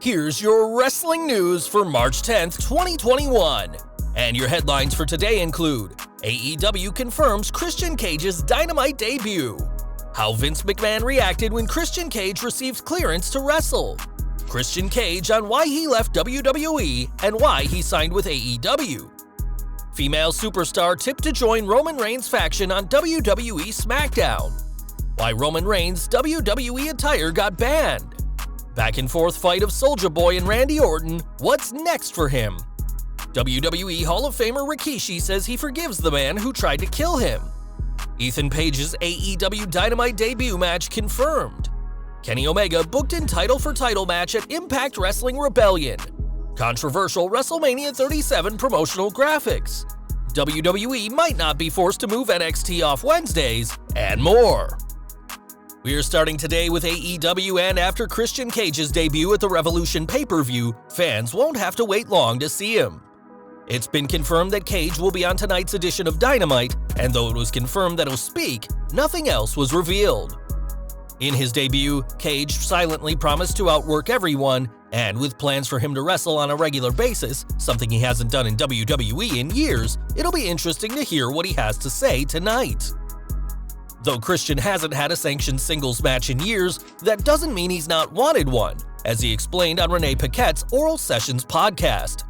Here's your wrestling news for March 10th, 2021. And your headlines for today include: AEW confirms Christian Cage's Dynamite debut, how Vince McMahon reacted when Christian Cage received clearance to wrestle, Christian Cage on why he left WWE and why he signed with AEW, female superstar tipped to join Roman Reigns' faction on WWE SmackDown, why Roman Reigns' WWE attire got banned, back and forth fight of Soulja Boy and Randy Orton, what's next for him? WWE Hall of Famer Rikishi says he forgives the man who tried to kill him. Ethan Page's AEW Dynamite debut match confirmed. Kenny Omega booked in title for title match at Impact Wrestling Rebellion. Controversial WrestleMania 37 promotional graphics. WWE might not be forced to move NXT off Wednesdays, and more. We're starting today with AEW, and after Christian Cage's debut at the Revolution pay-per-view, fans won't have to wait long to see him. It's been confirmed that Cage will be on tonight's edition of Dynamite, and though it was confirmed that he'll speak, nothing else was revealed. In his debut, Cage silently promised to outwork everyone, and with plans for him to wrestle on a regular basis, something he hasn't done in WWE in years, it'll be interesting to hear what he has to say tonight. Though Christian hasn't had a sanctioned singles match in years, that doesn't mean he's not wanted one, as he explained on Renee Paquette's Oral Sessions podcast.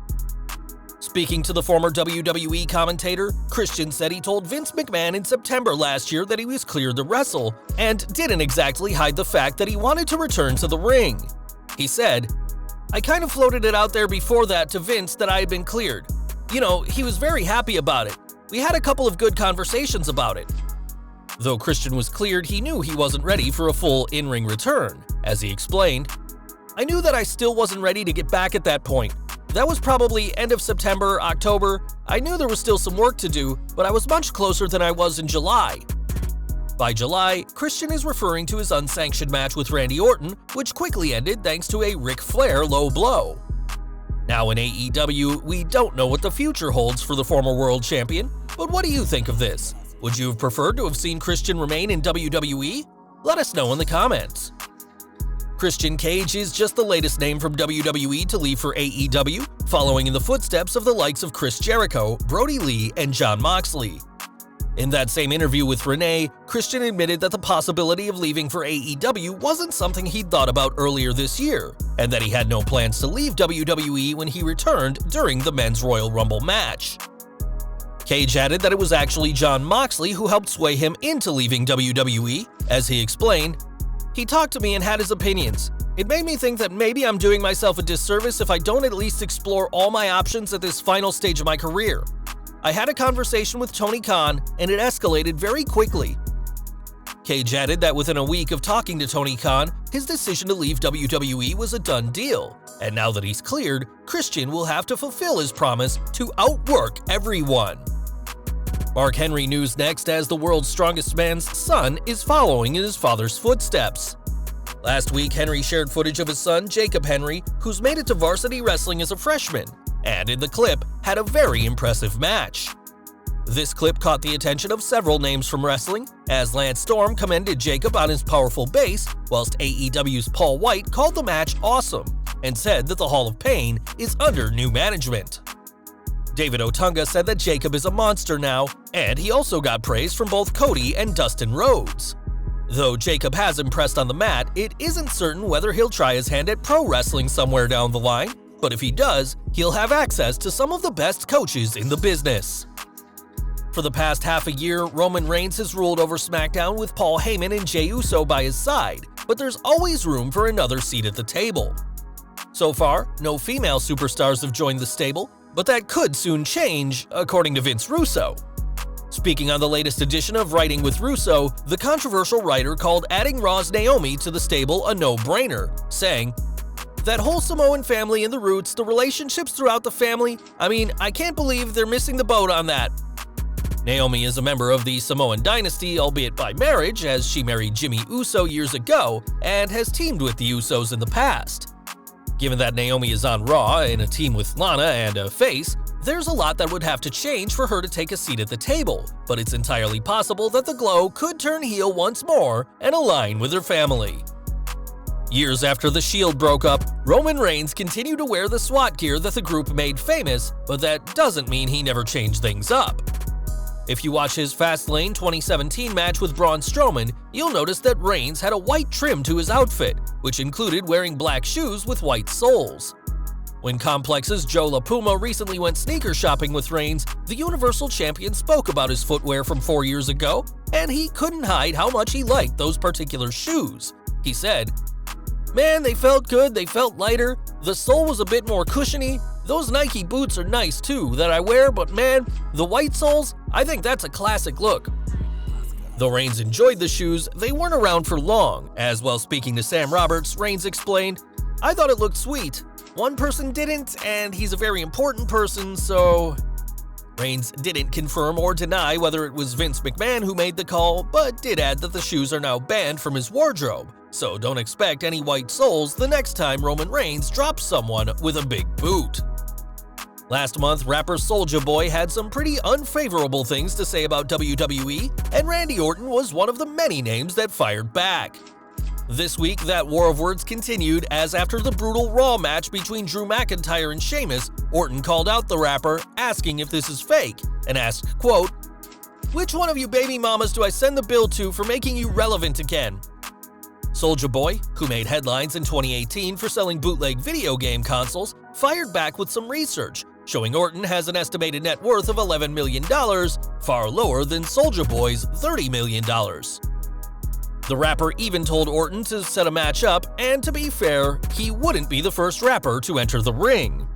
Speaking to the former WWE commentator, Christian said he told Vince McMahon in September last year that he was cleared to wrestle, and didn't exactly hide the fact that he wanted to return to the ring. He said, "I kind of floated it out there before that to Vince that I had been cleared. You know, he was very happy about it. We had a couple of good conversations about it." Though Christian was cleared, he knew he wasn't ready for a full in-ring return. As he explained, "I knew that I still wasn't ready to get back at that point. That was probably end of September, October. I knew there was still some work to do, but I was much closer than I was in July." By July, Christian is referring to his unsanctioned match with Randy Orton, which quickly ended thanks to a Ric Flair low blow. Now in AEW, we don't know what the future holds for the former world champion, but what do you think of this? Would you have preferred to have seen Christian remain in WWE? Let us know in the comments. Christian Cage is just the latest name from WWE to leave for AEW, following in the footsteps of the likes of Chris Jericho, Brody Lee, and Jon Moxley. In that same interview with Renee, Christian admitted that the possibility of leaving for AEW wasn't something he'd thought about earlier this year, and that he had no plans to leave WWE when he returned during the Men's Royal Rumble match. Cage added that it was actually Jon Moxley who helped sway him into leaving WWE. As he explained, "He talked to me and had his opinions. It made me think that maybe I'm doing myself a disservice if I don't at least explore all my options at this final stage of my career. I had a conversation with Tony Khan, and it escalated very quickly." Cage added that within a week of talking to Tony Khan, his decision to leave WWE was a done deal, and now that he's cleared, Christian will have to fulfill his promise to outwork everyone. Mark Henry news next, as the world's strongest man's son is following in his father's footsteps. Last week, Henry shared footage of his son, Jacob Henry, who's made it to varsity wrestling as a freshman, and in the clip, had a very impressive match. This clip caught the attention of several names from wrestling, as Lance Storm commended Jacob on his powerful base, whilst AEW's Paul White called the match awesome, and said that the Hall of Pain is under new management. David Otunga said that Jacob is a monster now, and he also got praise from both Cody and Dustin Rhodes. Though Jacob has impressed on the mat, it isn't certain whether he'll try his hand at pro wrestling somewhere down the line, but if he does, he'll have access to some of the best coaches in the business. For the past half a year, Roman Reigns has ruled over SmackDown with Paul Heyman and Jey Uso by his side, but there's always room for another seat at the table. So far, no female superstars have joined the stable, but that could soon change, according to Vince Russo. Speaking on the latest edition of Writing with Russo, the controversial writer called adding Raw's Naomi to the stable a no-brainer, saying, "That whole Samoan family and the roots, the relationships throughout the family, I can't believe they're missing the boat on that." Naomi is a member of the Samoan dynasty, albeit by marriage, as she married Jimmy Uso years ago and has teamed with the Usos in the past. Given that Naomi is on Raw in a team with Lana and a face, there's a lot that would have to change for her to take a seat at the table, but it's entirely possible that the Glow could turn heel once more and align with her family. Years after The Shield broke up, Roman Reigns continued to wear the SWAT gear that the group made famous, but that doesn't mean he never changed things up. If you watch his Fastlane 2017 match with Braun Strowman, you'll notice that Reigns had a white trim to his outfit, which included wearing black shoes with white soles. When Complex's Joe LaPuma recently went sneaker shopping with Reigns, the Universal Champion spoke about his footwear from 4 years ago, and he couldn't hide how much he liked those particular shoes. He said, "Man, they felt good, they felt lighter, the sole was a bit more cushiony. Those Nike boots are nice too, that I wear, but man, the white soles, I think that's a classic look." Though Reigns enjoyed the shoes, they weren't around for long, as while speaking to Sam Roberts, Reigns explained, "I thought it looked sweet. One person didn't, and he's a very important person, so..." Reigns didn't confirm or deny whether it was Vince McMahon who made the call, but did add that the shoes are now banned from his wardrobe, so don't expect any white soles the next time Roman Reigns drops someone with a big boot. Last month, rapper Soulja Boy had some pretty unfavorable things to say about WWE, and Randy Orton was one of the many names that fired back. This week, that war of words continued as after the brutal Raw match between Drew McIntyre and Sheamus, Orton called out the rapper, asking if this is fake, and asked, quote, "Which one of you baby mamas do I send the bill to for making you relevant again?" Soulja Boy, who made headlines in 2018 for selling bootleg video game consoles, fired back with some research, showing Orton has an estimated net worth of $11 million, far lower than Soulja Boy's $30 million. The rapper even told Orton to set a match up, and to be fair, he wouldn't be the first rapper to enter the ring.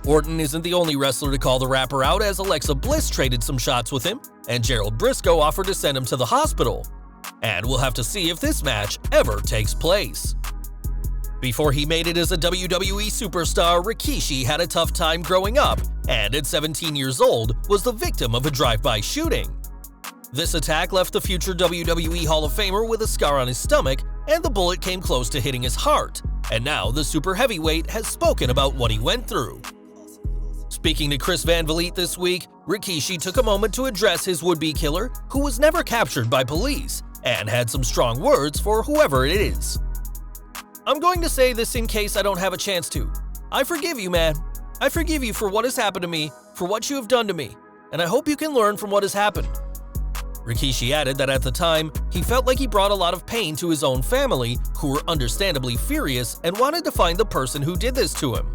Orton isn't the only wrestler to call the rapper out, as Alexa Bliss traded some shots with him, and Gerald Briscoe offered to send him to the hospital. And we'll have to see if this match ever takes place. Before he made it as a WWE superstar, Rikishi had a tough time growing up, and at 17 years old, was the victim of a drive-by shooting. This attack left the future WWE Hall of Famer with a scar on his stomach, and the bullet came close to hitting his heart, and now the super heavyweight has spoken about what he went through. Speaking to Chris Van Vliet this week, Rikishi took a moment to address his would-be killer, who was never captured by police, and had some strong words for whoever it is. "I'm going to say this in case I don't have a chance to. I forgive you, man. I forgive you for what has happened to me, for what you have done to me, and I hope you can learn from what has happened." Rikishi added that at the time, he felt like he brought a lot of pain to his own family, who were understandably furious and wanted to find the person who did this to him.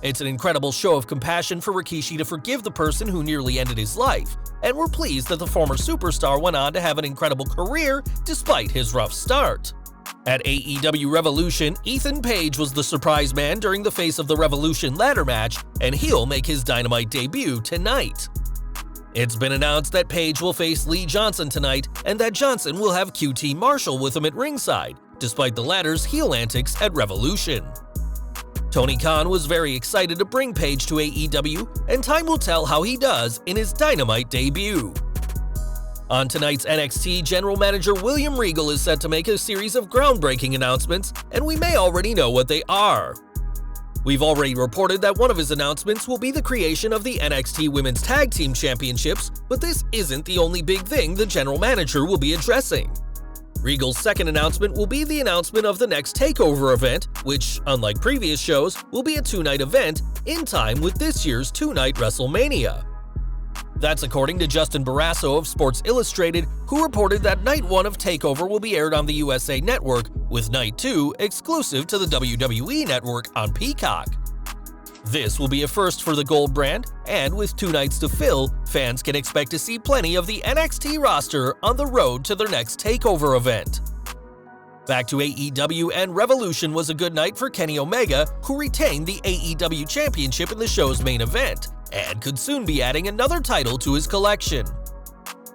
It's an incredible show of compassion for Rikishi to forgive the person who nearly ended his life, and we're pleased that the former superstar went on to have an incredible career despite his rough start. At AEW Revolution, Ethan Page was the surprise man during the Face of the Revolution ladder match, and he'll make his Dynamite debut tonight. It's been announced that Page will face Lee Johnson tonight, and that Johnson will have QT Marshall with him at ringside, despite the latter's heel antics at Revolution. Tony Khan was very excited to bring Page to AEW, and time will tell how he does in his Dynamite debut. On tonight's NXT, General Manager William Regal is set to make a series of groundbreaking announcements, and we may already know what they are. We've already reported that one of his announcements will be the creation of the NXT Women's Tag Team Championships, but this isn't the only big thing the general manager will be addressing. Regal's second announcement will be the announcement of the next TakeOver event, which, unlike previous shows, will be a two-night event in time with this year's two-night WrestleMania. That's according to Justin Barrasso of Sports Illustrated, who reported that Night 1 of TakeOver will be aired on the USA Network, with Night 2 exclusive to the WWE Network on Peacock. This will be a first for the Gold brand, and with 2 nights to fill, fans can expect to see plenty of the NXT roster on the road to their next TakeOver event. Back to AEW, and Revolution was a good night for Kenny Omega, who retained the AEW Championship in the show's main event, and could soon be adding another title to his collection.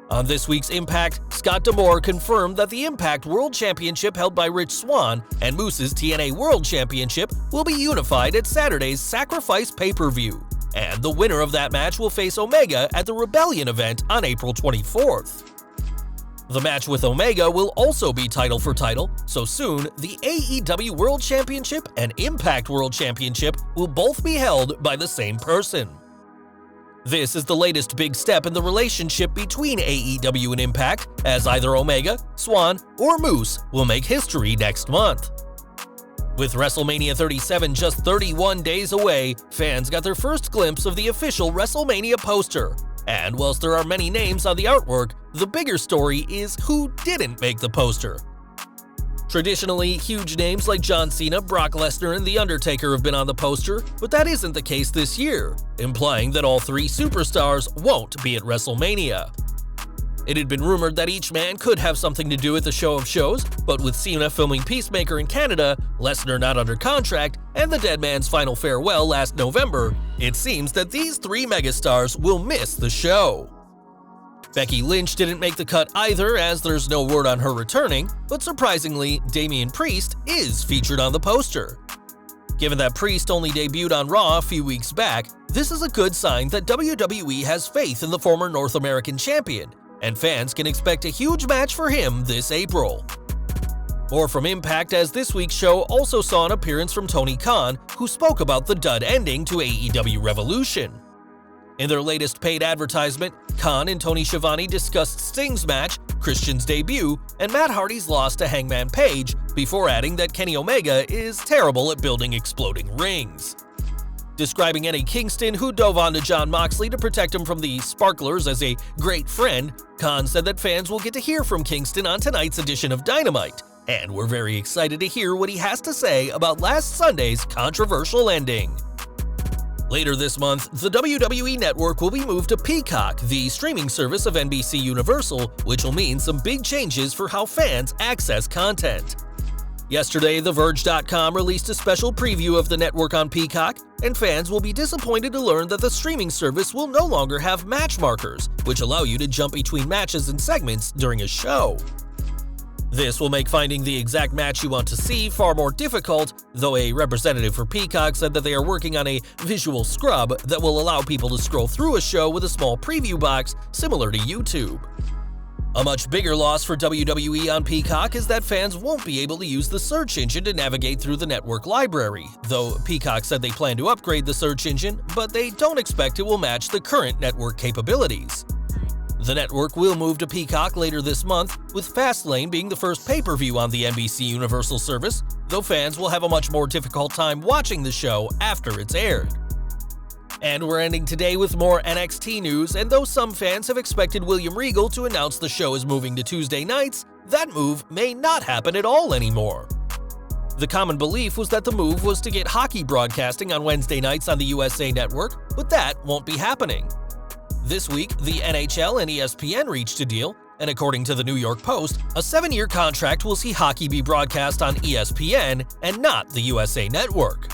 On this week's Impact, Scott D'Amore confirmed that the Impact World Championship held by Rich Swann and Moose's TNA World Championship will be unified at Saturday's Sacrifice pay-per-view, and the winner of that match will face Omega at the Rebellion event on April 24th. The match with Omega will also be title for title, so soon the AEW World Championship and Impact World Championship will both be held by the same person. This is the latest big step in the relationship between AEW and Impact, as either Omega, Swann, or Moose will make history next month. With WrestleMania 37 just 31 days away, fans got their first glimpse of the official WrestleMania poster. And whilst there are many names on the artwork, the bigger story is who didn't make the poster. Traditionally, huge names like John Cena, Brock Lesnar, and The Undertaker have been on the poster, but that isn't the case this year, implying that all three superstars won't be at WrestleMania. It had been rumored that each man could have something to do with the show of shows, but with Cena filming Peacemaker in Canada, Lesnar not under contract, and the Dead Man's final farewell last November, it seems that these three megastars will miss the show. Becky Lynch didn't make the cut either, as there's no word on her returning, but surprisingly, Damian Priest is featured on the poster. Given that Priest only debuted on Raw a few weeks back, this is a good sign that WWE has faith in the former North American champion, and fans can expect a huge match for him this April. More from Impact, as this week's show also saw an appearance from Tony Khan, who spoke about the dud ending to AEW Revolution. In their latest paid advertisement, Khan and Tony Schiavone discussed Sting's match, Christian's debut, and Matt Hardy's loss to Hangman Page, before adding that Kenny Omega is terrible at building exploding rings. Describing Eddie Kingston, who dove onto Jon Moxley to protect him from the Sparklers, as a great friend, Khan said that fans will get to hear from Kingston on tonight's edition of Dynamite, and we're very excited to hear what he has to say about last Sunday's controversial ending. Later this month, the WWE Network will be moved to Peacock, the streaming service of NBC Universal, which will mean some big changes for how fans access content. Yesterday, TheVerge.com released a special preview of the network on Peacock, and fans will be disappointed to learn that the streaming service will no longer have match markers, which allow you to jump between matches and segments during a show. This will make finding the exact match you want to see far more difficult, though a representative for Peacock said that they are working on a visual scrub that will allow people to scroll through a show with a small preview box similar to YouTube. A much bigger loss for WWE on Peacock is that fans won't be able to use the search engine to navigate through the network library, though Peacock said they plan to upgrade the search engine, but they don't expect it will match the current network capabilities. The network will move to Peacock later this month, with Fastlane being the first pay-per-view on the NBC Universal service, though fans will have a much more difficult time watching the show after it's aired. And we're ending today with more NXT news, and though some fans have expected William Regal to announce the show is moving to Tuesday nights, that move may not happen at all anymore. The common belief was that the move was to get hockey broadcasting on Wednesday nights on the USA Network, but that won't be happening. This week, the NHL and ESPN reached a deal, and according to the New York Post, a 7-year contract will see hockey be broadcast on ESPN and not the USA Network.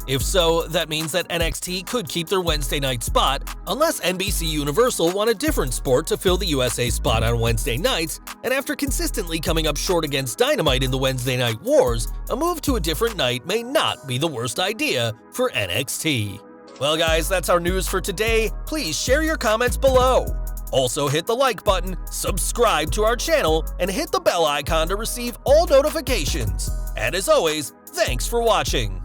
If so, that means that NXT could keep their Wednesday night spot, unless NBC Universal want a different sport to fill the USA spot on Wednesday nights, and after consistently coming up short against Dynamite in the Wednesday Night Wars, a move to a different night may not be the worst idea for NXT. Well guys, that's our news for today. Please share your comments below. Also hit the like button, subscribe to our channel, and hit the bell icon to receive all notifications. And as always, thanks for watching.